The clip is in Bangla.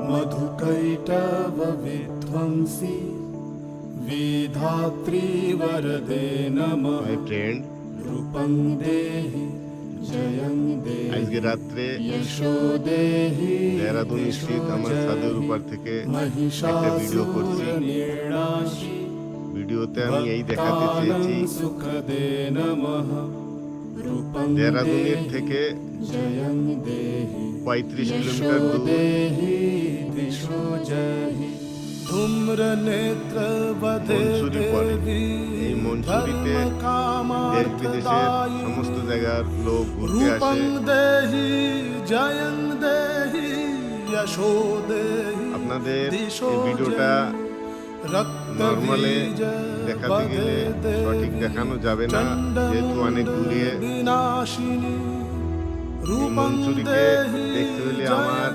मधुकैटव विध्वंसी विधात्री वरदे नमः। माय फ्रेंड, रूपं देहि जयं আজকে देहि রাত্রে यशो देहि দেহরাদুন স্থিত আমার ছাদের উপর থেকে একটা ভিডিও করছি। महिषासुरनिर्णाशि ভিডিওতে আমি এই দেখাতে চেয়েছি सुखदे नमः। रूपं দেহরাদুনের देहि থেকে जयं देहि 35 यशो কিলোমিটার দূর देहि दिशो जहि। धूम्र नेत्र बधे মনসুরি পড়ে। देवी এই মনসুরিতে দেশ বিদেশের সমস্ত জায়গার লোক ঘুরতে আসে। रूपं देहि जयं देहि यशो देहि আপনাদের दिशो এই ভিডিওটা নর্মালে দেখাতে গেলে সঠিক দেখানো যাবে না, যেহেতু অনেক দূরে। विनाशिनी এই মনসুরিকে দেখতে হলে আমার